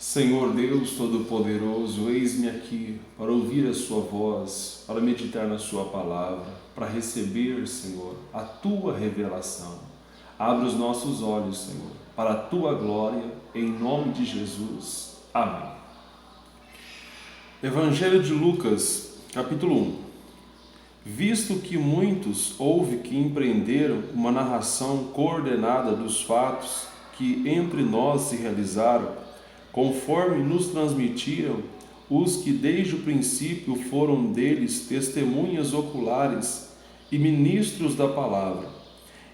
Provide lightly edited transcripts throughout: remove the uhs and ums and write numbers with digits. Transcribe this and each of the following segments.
Senhor Deus Todo-Poderoso, eis-me aqui para ouvir a sua voz, para meditar na sua palavra, para receber, Senhor, a tua revelação. Abre os nossos olhos, Senhor, para a tua glória, em nome de Jesus. Amém. Evangelho de Lucas, capítulo 1. Visto que muitos houve que empreenderam uma narração coordenada dos fatos que entre nós se realizaram, conforme nos transmitiram os que desde o princípio foram deles testemunhas oculares e ministros da palavra.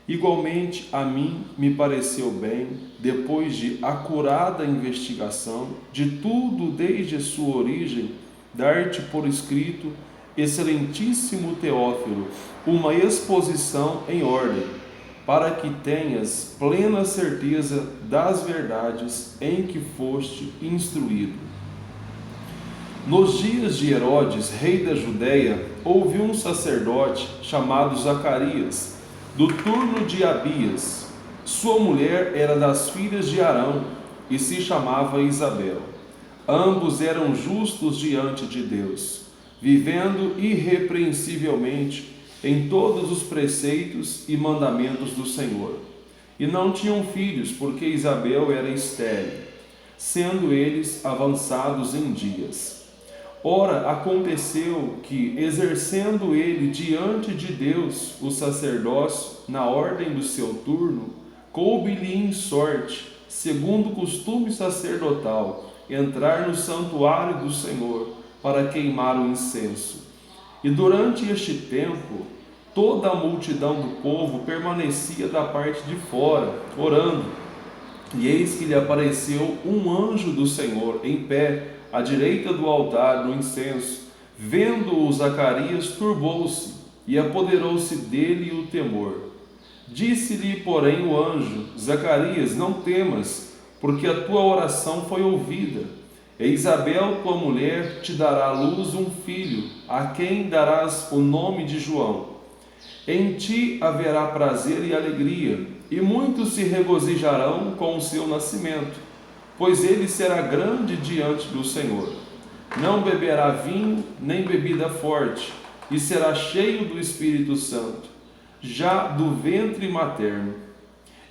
Igualmente a mim me pareceu bem, depois de acurada investigação de tudo desde a sua origem, dar-te por escrito, excelentíssimo Teófilo, uma exposição em ordem, para que tenhas plena certeza das verdades em que foste instruído. Nos dias de Herodes, rei da Judéia, houve um sacerdote chamado Zacarias, do turno de Abias. Sua mulher era das filhas de Arão e se chamava Isabel. Ambos eram justos diante de Deus, vivendo irrepreensivelmente em todos os preceitos e mandamentos do Senhor. E não tinham filhos, porque Isabel era estéril, sendo eles avançados em dias. Ora, aconteceu que, exercendo ele diante de Deus o sacerdócio, na ordem do seu turno, coube-lhe em sorte, segundo o costume sacerdotal, entrar no santuário do Senhor para queimar o incenso. E durante este tempo, toda a multidão do povo permanecia da parte de fora, orando. E eis que lhe apareceu um anjo do Senhor, em pé, à direita do altar do incenso. Vendo-o, Zacarias turbou-se, e apoderou-se dele o temor. Disse-lhe, porém, o anjo: Zacarias, não temas, porque a tua oração foi ouvida. E Isabel, tua mulher, te dará à luz um filho, a quem darás o nome de João. Em ti haverá prazer e alegria, e muitos se regozijarão com o seu nascimento, pois ele será grande diante do Senhor. Não beberá vinho, nem bebida forte, e será cheio do Espírito Santo, já do ventre materno.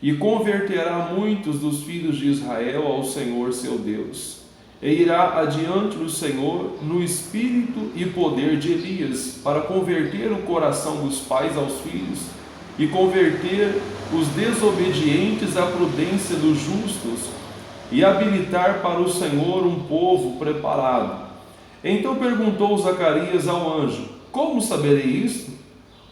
E converterá muitos dos filhos de Israel ao Senhor seu Deus. E irá adiante do Senhor no espírito e poder de Elias, para converter o coração dos pais aos filhos e converter os desobedientes à prudência dos justos e habilitar para o Senhor um povo preparado. Então perguntou Zacarias ao anjo: Como saberei isto?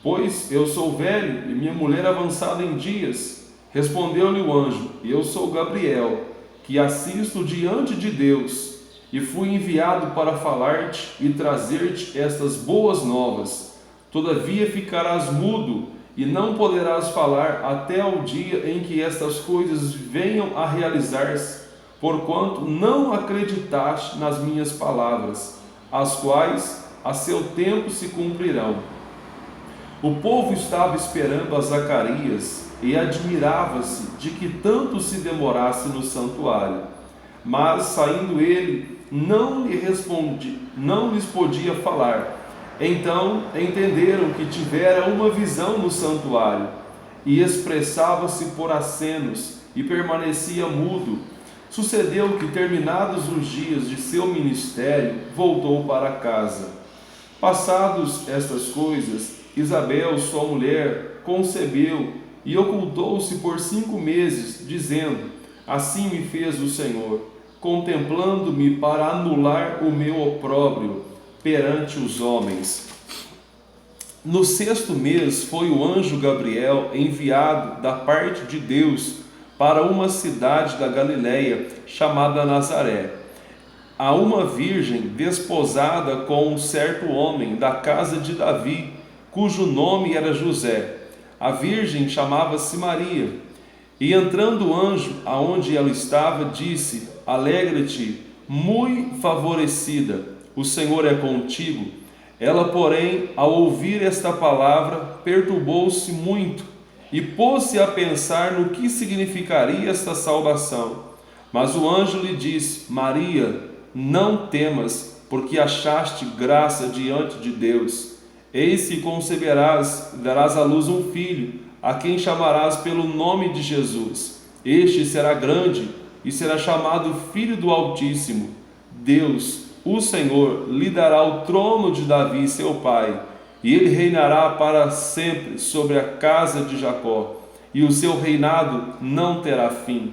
Pois eu sou velho e minha mulher avançada em dias. Respondeu-lhe o anjo: Eu sou Gabriel, que assisto diante de Deus, e fui enviado para falar-te e trazer-te estas boas novas. Todavia ficarás mudo e não poderás falar até ao dia em que estas coisas venham a realizar-se, porquanto não acreditaste nas minhas palavras, as quais a seu tempo se cumprirão. O povo estava esperando a Zacarias e admirava-se de que tanto se demorasse no santuário. Mas, saindo ele, não lhes podia falar. Então entenderam que tivera uma visão no santuário, e expressava-se por acenos, e permanecia mudo. Sucedeu que, terminados os dias de seu ministério, voltou para casa. Passados estas coisas, Isabel, sua mulher, concebeu e ocultou-se por 5 meses, dizendo: Assim me fez o Senhor, contemplando-me para anular o meu opróbrio perante os homens. No 6º mês foi o anjo Gabriel enviado da parte de Deus para uma cidade da Galileia chamada Nazaré, a uma virgem desposada com um certo homem da casa de Davi, cujo nome era José. A virgem chamava-se Maria. E entrando o anjo aonde ela estava, disse: Alegra-te, muito favorecida, o Senhor é contigo. Ela, porém, ao ouvir esta palavra, perturbou-se muito e pôs-se a pensar no que significaria esta salvação. Mas o anjo lhe disse: Maria, não temas, porque achaste graça diante de Deus. Eis que conceberás, darás à luz um filho, a quem chamarás pelo nome de Jesus. Este será grande e será chamado Filho do Altíssimo. Deus, o Senhor, lhe dará o trono de Davi, seu pai, e ele reinará para sempre sobre a casa de Jacó, e o seu reinado não terá fim.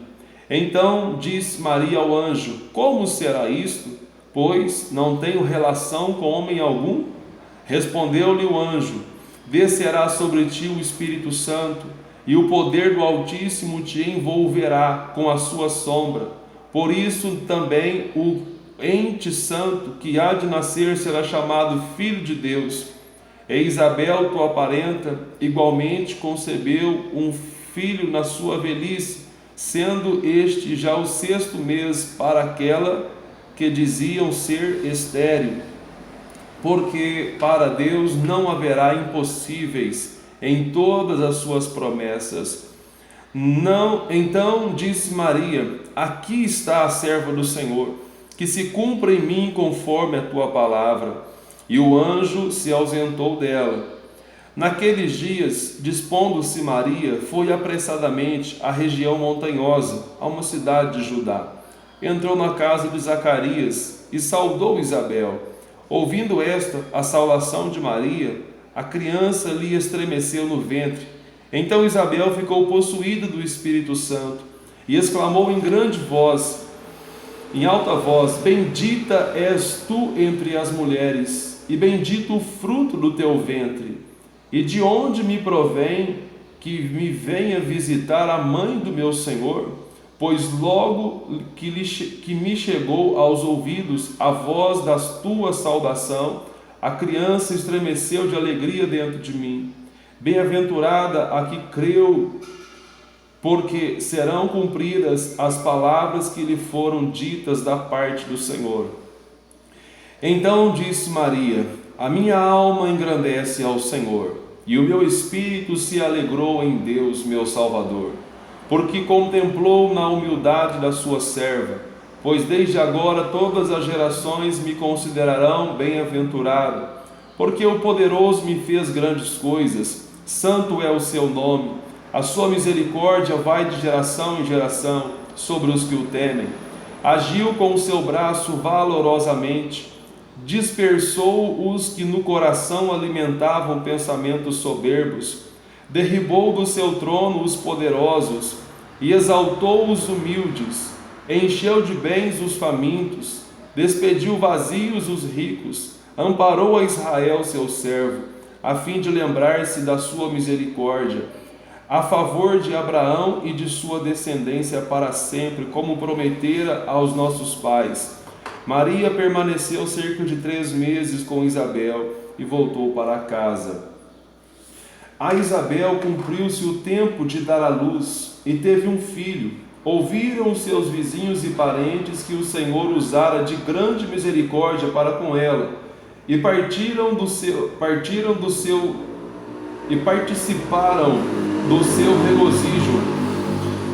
Então disse Maria ao anjo: Como será isto? Pois não tenho relação com homem algum? Respondeu-lhe o anjo: Descerá sobre ti o Espírito Santo, e o poder do Altíssimo te envolverá com a sua sombra. Por isso também o ente santo que há de nascer será chamado Filho de Deus. E Isabel, tua parenta, igualmente concebeu um filho na sua velhice, sendo este já o 6º mês para aquela que diziam ser estéril, porque para Deus não haverá impossíveis em todas as suas promessas. Não, então disse Maria: Aqui está a serva do Senhor, que se cumpra em mim conforme a tua palavra. E o anjo se ausentou dela. Naqueles dias, dispondo-se Maria, foi apressadamente à região montanhosa, a uma cidade de Judá. Entrou na casa de Zacarias e saudou Isabel. Ouvindo esta a saudação de Maria, a criança lhe estremeceu no ventre. Então Isabel ficou possuída do Espírito Santo e exclamou em alta voz: Bendita és tu entre as mulheres, e bendito o fruto do teu ventre. E de onde me provém que me venha visitar a mãe do meu Senhor? Pois logo que me chegou aos ouvidos a voz da tua saudação, a criança estremeceu de alegria dentro de mim. Bem-aventurada a que creu, porque serão cumpridas as palavras que lhe foram ditas da parte do Senhor. Então disse Maria: A minha alma engrandece ao Senhor, e o meu espírito se alegrou em Deus, meu Salvador, porque contemplou na humildade da sua serva. Pois desde agora todas as gerações me considerarão bem-aventurado, porque o Poderoso me fez grandes coisas. Santo é o seu nome. A sua misericórdia vai de geração em geração sobre os que o temem. Agiu com o seu braço valorosamente, dispersou os que no coração alimentavam pensamentos soberbos, derribou do seu trono os poderosos e exaltou os humildes, encheu de bens os famintos, despediu vazios os ricos, amparou a Israel seu servo, a fim de lembrar-se da sua misericórdia, a favor de Abraão e de sua descendência para sempre, como prometera aos nossos pais. Maria permaneceu cerca de 3 meses com Isabel e voltou para casa. A Isabel cumpriu-se o tempo de dar à luz e teve um filho. Ouviram seus vizinhos e parentes que o Senhor usara de grande misericórdia para com ela, e participaram do seu regozijo.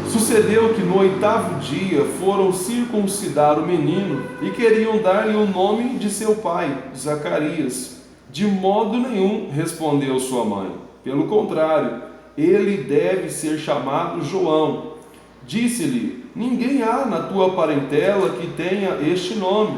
Sucedeu que no 8º dia foram circuncidar o menino e queriam dar-lhe o nome de seu pai, Zacarias. De modo nenhum, respondeu sua mãe. Pelo contrário, ele deve ser chamado João. Disse-lhe: Ninguém há na tua parentela que tenha este nome.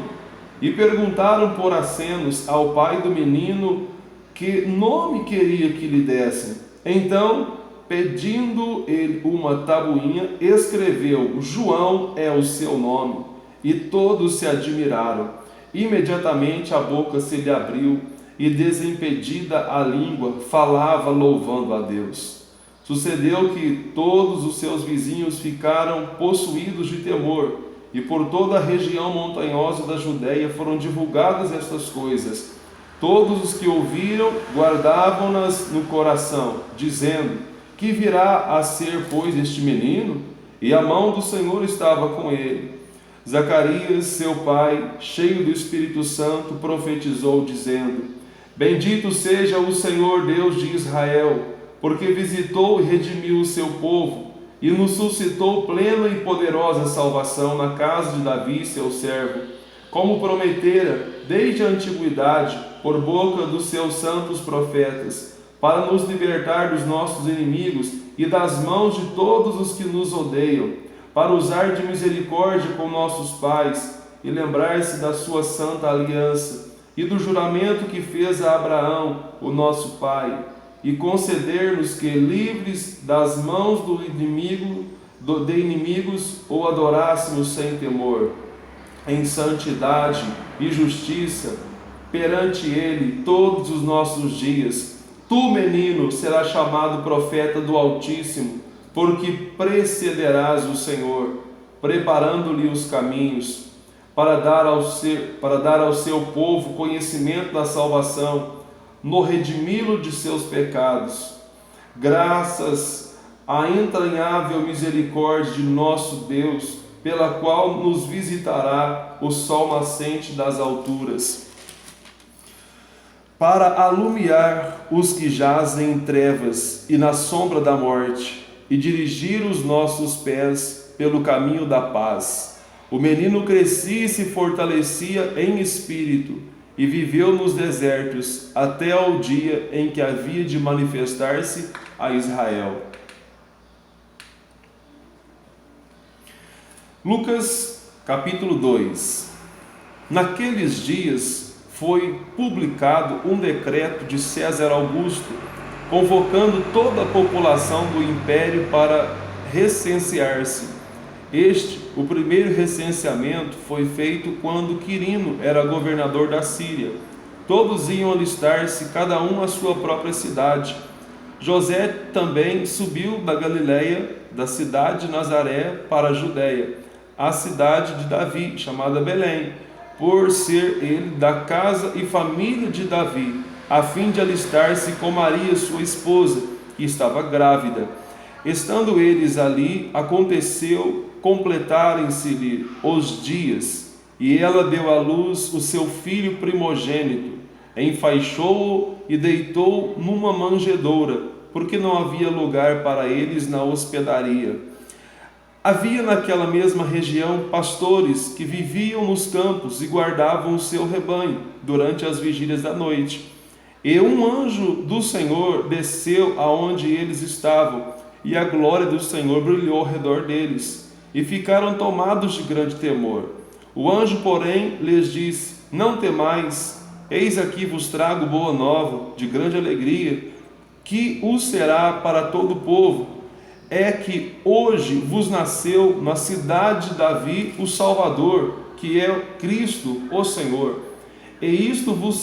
E perguntaram por acenos ao pai do menino que nome queria que lhe dessem. Então, pedindo ele uma tabuinha, escreveu: João é o seu nome. E todos se admiraram. Imediatamente a boca se lhe abriu, e desimpedida a língua, falava louvando a Deus. Sucedeu que todos os seus vizinhos ficaram possuídos de temor, e por toda a região montanhosa da Judéia foram divulgadas estas coisas. Todos os que ouviram guardavam-nas no coração, dizendo: Que virá a ser, pois, este menino? E a mão do Senhor estava com ele. Zacarias, seu pai, cheio do Espírito Santo, profetizou, dizendo: Bendito seja o Senhor Deus de Israel, porque visitou e redimiu o seu povo, e nos suscitou plena e poderosa salvação na casa de Davi, seu servo, como prometera desde a antiguidade, por boca dos seus santos profetas, para nos libertar dos nossos inimigos e das mãos de todos os que nos odeiam, para usar de misericórdia com nossos pais e lembrar-se da sua santa aliança e do juramento que fez a Abraão, o nosso pai, e conceder-nos que, livres das mãos de inimigos, o adorássemos sem temor, em santidade e justiça, perante Ele todos os nossos dias. Tu, menino, serás chamado profeta do Altíssimo, porque precederás o Senhor, preparando-lhe os caminhos, para dar ao seu povo conhecimento da salvação, no redimi-lo de seus pecados. Graças à entranhável misericórdia de nosso Deus, pela qual nos visitará o sol nascente das alturas, para alumiar os que jazem em trevas e na sombra da morte, e dirigir os nossos pés pelo caminho da paz. O menino crescia e se fortalecia em espírito, e viveu nos desertos até ao dia em que havia de manifestar-se a Israel. Lucas capítulo 2. Naqueles dias foi publicado um decreto de César Augusto, convocando toda a população do império para recensear-se. O primeiro recenseamento foi feito quando Quirino era governador da Síria. Todos iam alistar-se, cada um à sua própria cidade. José também subiu da Galiléia, da cidade de Nazaré, para a Judéia, a cidade de Davi, chamada Belém, por ser ele da casa e família de Davi, a fim de alistar-se com Maria, sua esposa, que estava grávida. Estando eles ali, aconteceu completarem-se-lhe os dias, e ela deu à luz o seu filho primogênito, enfaixou-o e deitou numa manjedoura, porque não havia lugar para eles na hospedaria. Havia naquela mesma região pastores que viviam nos campos e guardavam o seu rebanho durante as vigílias da noite. E um anjo do Senhor desceu aonde eles estavam, e a glória do Senhor brilhou ao redor deles, e ficaram tomados de grande temor. O anjo, porém, lhes disse: Não temais, eis aqui vos trago boa nova, de grande alegria, que o será para todo o povo. É que hoje vos nasceu na cidade de Davi o Salvador, que é Cristo, o Senhor. E isto vos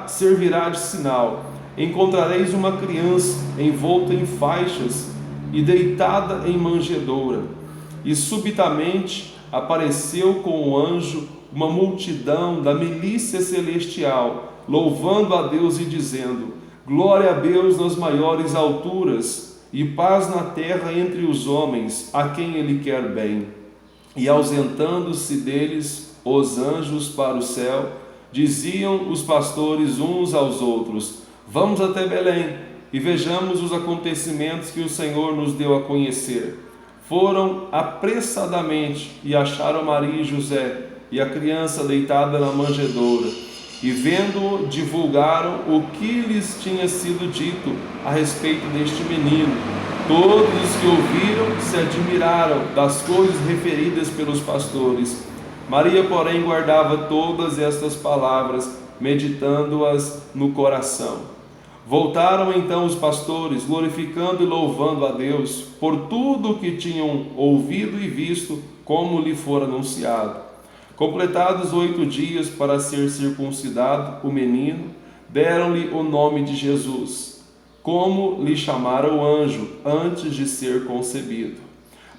servirá de sinal: encontrareis uma criança envolta em faixas e deitada em manjedoura. E subitamente apareceu com o anjo uma multidão da milícia celestial, louvando a Deus e dizendo: Glória a Deus nas maiores alturas, e paz na terra entre os homens, a quem Ele quer bem. E ausentando-se deles os anjos para o céu, diziam os pastores uns aos outros: Vamos até Belém e vejamos os acontecimentos que o Senhor nos deu a conhecer. Foram apressadamente e acharam Maria e José e a criança deitada na manjedoura, e vendo-o, divulgaram o que lhes tinha sido dito a respeito deste menino. Todos os que ouviram se admiraram das coisas referidas pelos pastores. Maria, porém, guardava todas estas palavras, meditando-as no coração. Voltaram então os pastores, glorificando e louvando a Deus por tudo o que tinham ouvido e visto, como lhe fora anunciado. Completados 8 dias para ser circuncidado o menino, deram-lhe o nome de Jesus, como lhe chamara o anjo antes de ser concebido.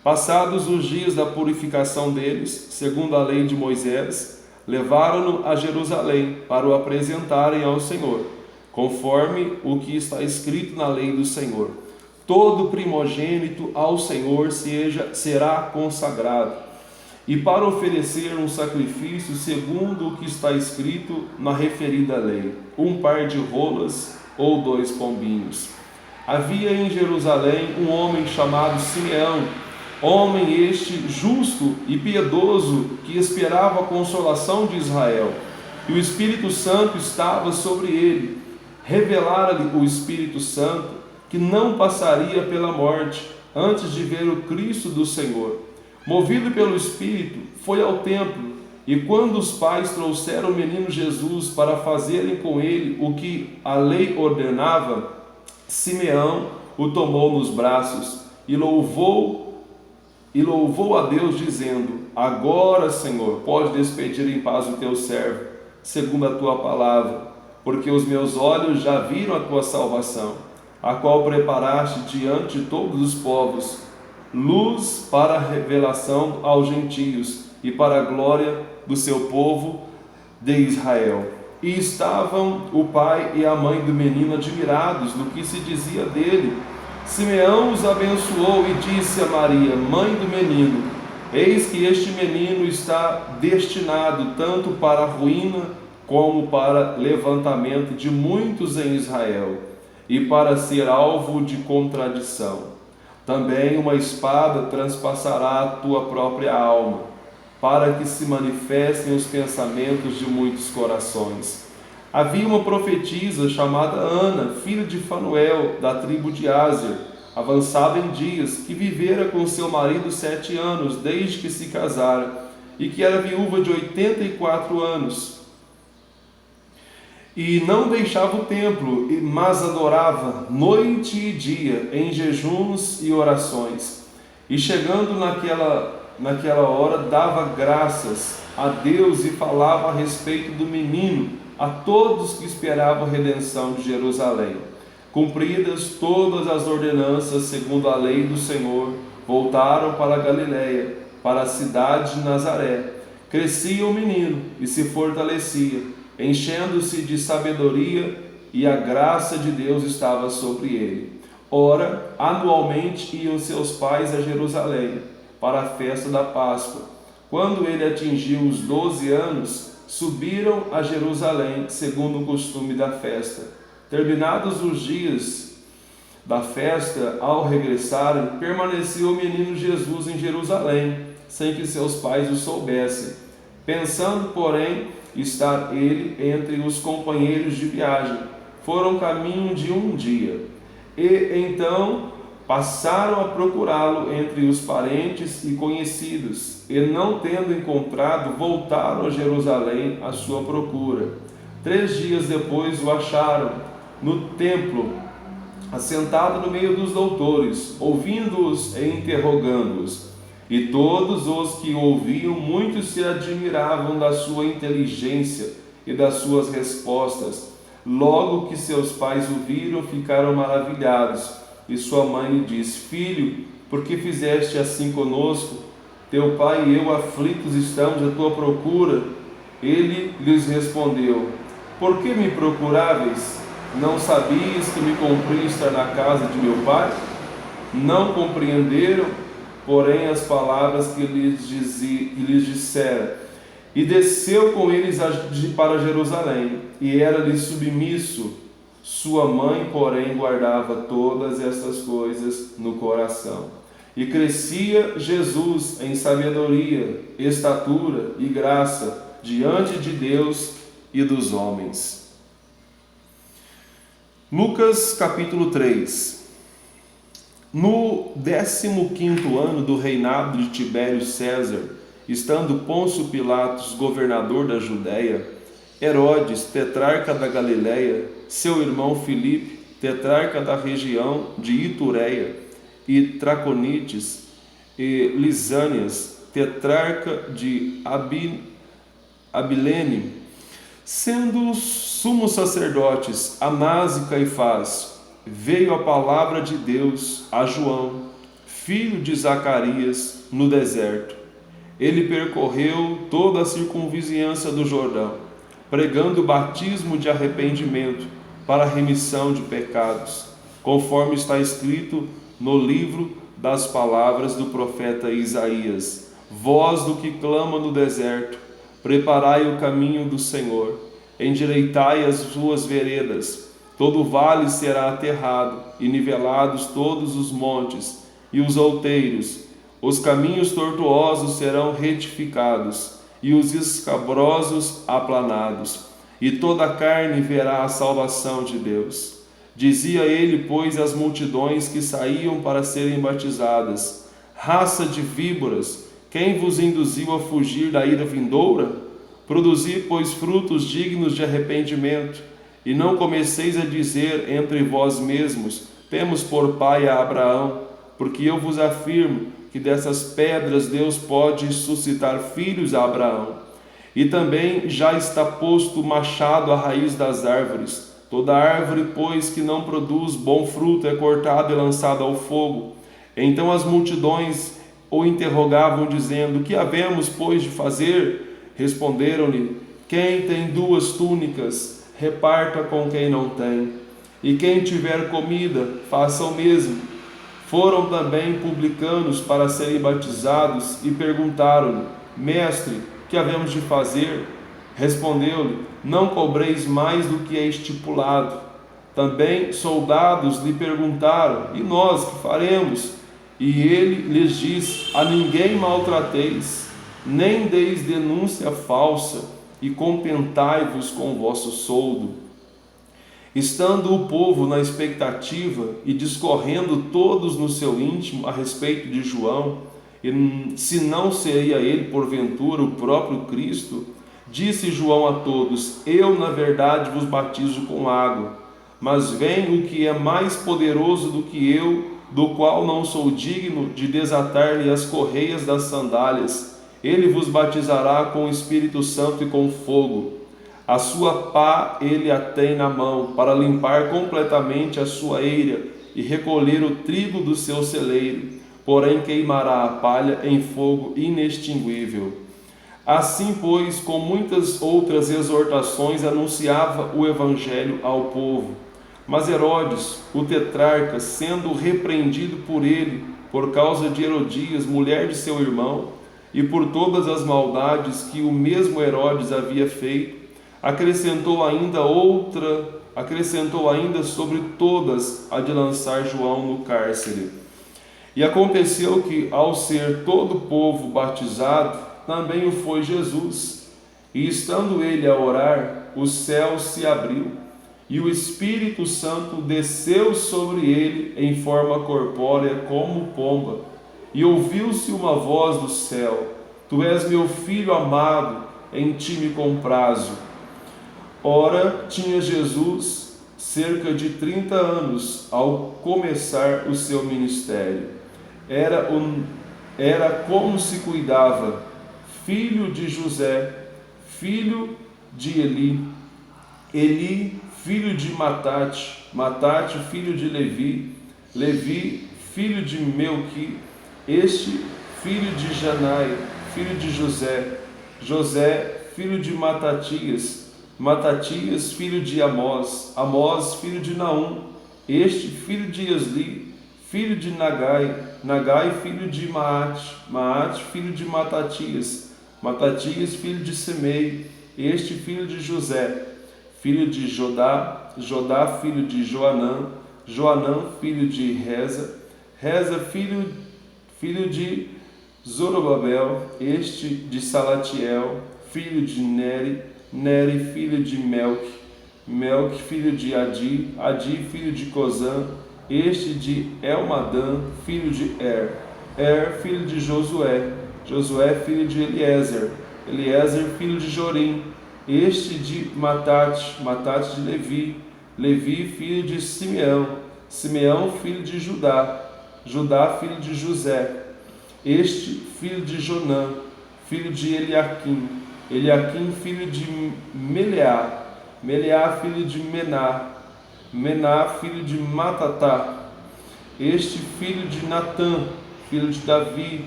Passados os dias da purificação deles, segundo a lei de Moisés, levaram-no a Jerusalém para o apresentarem ao Senhor, conforme o que está escrito na lei do Senhor: todo primogênito ao Senhor será consagrado, e para oferecer um sacrifício segundo o que está escrito na referida lei, um par de rolas ou 2 pombinhos. Havia em Jerusalém um homem chamado Simeão, homem este justo e piedoso, que esperava a consolação de Israel, e o Espírito Santo estava sobre ele. Revelara-lhe o Espírito Santo que não passaria pela morte antes de ver o Cristo do Senhor. Movido pelo Espírito, foi ao templo, e quando os pais trouxeram o menino Jesus para fazerem com ele o que a lei ordenava, Simeão o tomou nos braços e louvou a Deus, dizendo: Agora, Senhor, pode despedir em paz o teu servo, segundo a tua palavra, porque os meus olhos já viram a tua salvação, a qual preparaste diante de todos os povos, luz para a revelação aos gentios e para a glória do seu povo de Israel. E estavam o pai e a mãe do menino admirados do que se dizia dele. Simeão os abençoou e disse a Maria, mãe do menino: Eis que este menino está destinado tanto para a ruína como para levantamento de muitos em Israel, e para ser alvo de contradição. Também uma espada transpassará a tua própria alma, para que se manifestem os pensamentos de muitos corações. Havia uma profetisa chamada Ana, filha de Fanuel, da tribo de Áser, avançada em dias, que vivera com seu marido 7 anos, desde que se casara, e que era viúva de 84 anos. E não deixava o templo, mas adorava noite e dia, em jejuns e orações. E chegando naquela hora, dava graças a Deus e falava a respeito do menino a todos que esperavam a redenção de Jerusalém. Cumpridas todas as ordenanças segundo a lei do Senhor, voltaram para a Galiléia, para a cidade de Nazaré. Crescia o menino e se fortalecia, enchendo-se de sabedoria, e a graça de Deus estava sobre ele. Ora, anualmente iam seus pais a Jerusalém para a festa da Páscoa. Quando ele atingiu os 12 anos, subiram a Jerusalém, segundo o costume da festa. Terminados os dias da festa, ao regressarem, permaneceu o menino Jesus em Jerusalém, sem que seus pais o soubessem. Pensando, porém, estar ele entre os companheiros de viagem, foram caminho de um dia. E então passaram a procurá-lo entre os parentes e conhecidos, e não tendo encontrado, voltaram a Jerusalém à sua procura. 3 dias depois o acharam no templo, assentado no meio dos doutores, ouvindo-os e interrogando-os. E todos os que o ouviam, muitos se admiravam da sua inteligência e das suas respostas. Logo que seus pais o viram, ficaram maravilhados. E sua mãe lhe disse: Filho, por que fizeste assim conosco? Teu pai e eu aflitos estamos à tua procura. Ele lhes respondeu: Por que me procuráveis? Não sabias que me cumpria estar na casa de meu pai? Não compreenderam, porém, as palavras que lhes dissera. E desceu com eles para Jerusalém, e era-lhe submisso. Sua mãe, porém, guardava todas estas coisas no coração. E crescia Jesus em sabedoria, estatura e graça diante de Deus e dos homens. Lucas capítulo 3. No 15º ano do reinado de Tibério César, estando Pôncio Pilatos governador da Judéia, Herodes, tetrarca da Galiléia, seu irmão Filipe, tetrarca da região de Itureia e Traconites, e Lisânias, tetrarca de Abilene, sendo sumos sacerdotes Anás e Caifás, veio a palavra de Deus a João, filho de Zacarias, no deserto. Ele percorreu toda a circunvizinhança do Jordão, pregando o batismo de arrependimento para a remissão de pecados, conforme está escrito no livro das palavras do profeta Isaías: Voz do que clama no deserto, preparai o caminho do Senhor, endireitai as suas veredas. todo vale será aterrado, e nivelados todos os montes e os outeiros. Os caminhos tortuosos serão retificados, e os escabrosos aplanados, e toda a carne verá a salvação de Deus. Dizia ele, pois, às multidões que saíam para serem batizadas: raça de víboras, quem vos induziu a fugir da ira vindoura? Produzi, pois, frutos dignos de arrependimento, e não comeceis a dizer entre vós mesmos: temos por pai a Abraão, porque eu vos afirmo que dessas pedras Deus pode suscitar filhos a Abraão. E também já está posto o machado à raiz das árvores. Toda árvore, pois, que não produz bom fruto é cortada e lançada ao fogo. Então as multidões o interrogavam, dizendo: que havemos, pois, de fazer? Responderam-lhe: quem tem 2 túnicas, reparta com quem não tem, e quem tiver comida, faça o mesmo. Foram também publicanos para serem batizados e perguntaram-lhe: mestre, que havemos de fazer? Respondeu-lhe: não cobreis mais do que é estipulado. Também soldados lhe perguntaram: e nós que faremos? E ele lhes diz: a ninguém maltrateis, nem deis denúncia falsa, e contentai-vos com o vosso soldo. Estando o povo na expectativa e discorrendo todos no seu íntimo a respeito de João, e se não seria ele porventura o próprio Cristo, disse João a todos: eu na verdade vos batizo com água, mas vem o que é mais poderoso do que eu, do qual não sou digno de desatar-lhe as correias das sandálias. Ele vos batizará com o Espírito Santo e com fogo. A sua pá ele a tem na mão, para limpar completamente a sua eira e recolher o trigo do seu celeiro, porém queimará a palha em fogo inextinguível. Assim, pois, com muitas outras exortações, anunciava o evangelho ao povo. Mas Herodes, o tetrarca, sendo repreendido por ele, por causa de Herodias, mulher de seu irmão, e por todas as maldades que o mesmo Herodes havia feito, acrescentou ainda sobre todas a de lançar João no cárcere. E aconteceu que, ao ser todo o povo batizado, também o foi Jesus. E estando ele a orar, o céu se abriu, e o Espírito Santo desceu sobre ele em forma corpórea como pomba. E ouviu-se uma voz do céu: tu és meu filho amado, em ti me comprazo. Ora, tinha Jesus cerca de 30 anos ao começar o seu ministério. Era como se cuidava, filho de José, filho de Eli, filho de Matate, filho de Levi, filho de Melqui, este filho de Janai, filho de José, filho de Matatias, filho de Amós, filho de Naum, este filho de Esli, filho de Nagai, filho de Maate, filho de Matatias, filho de Semei, este filho de José, filho de Jodá, filho de Joanã, filho de Reza, filho de Zorobabel, este de Salatiel, filho de Neri, filho de Melque, filho de Adi, filho de Cozã, este de Elmadã, filho de filho de Josué, filho de Eliezer, filho de Jorim, este de Matate de Levi, filho de Simeão, filho de Judá, filho de José, este filho de Jonã, filho de Eliaquim, filho de Meleá, filho de Mená, filho de Matatá, este filho de Natã, filho de Davi,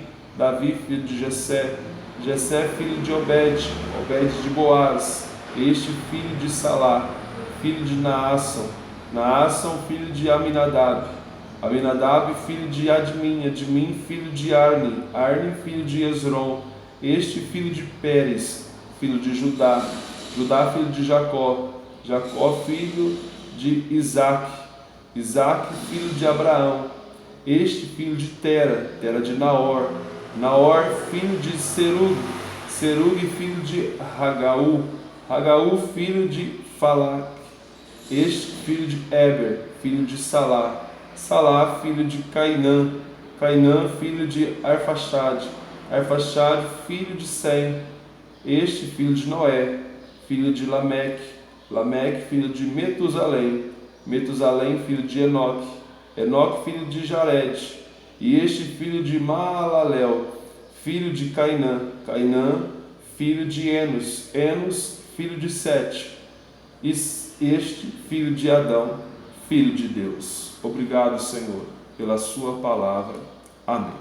filho de Jessé, filho de Obed de Boaz, este filho de Salá, filho de Naassão, filho de Aminadab, filho de Admin, filho de Arni, filho de Esrom, este filho de Pérez, filho de Judá, filho de Jacó, filho de Isaque, Isaque, filho de Abraão, este filho de Tera, Tera de Naor, Naor, filho de Serug, Serug, filho de Ragaú, Ragaú, filho de Falac, este filho de Eber, filho de Salá, Salá, filho de Cainã, Cainã, filho de Arfaxade, Arfaxade, filho de Sem, este filho de Noé, filho de Lameque, Lameque, filho de Metusalém, Metusalém, filho de Enoque, Enoque, filho de Jared, e este filho de Maalalel, filho de Cainã, Cainã, filho de Enos, Enos, filho de Sete, e este filho de Adão, filho de Deus. Obrigado, Senhor, pela sua palavra. Amém.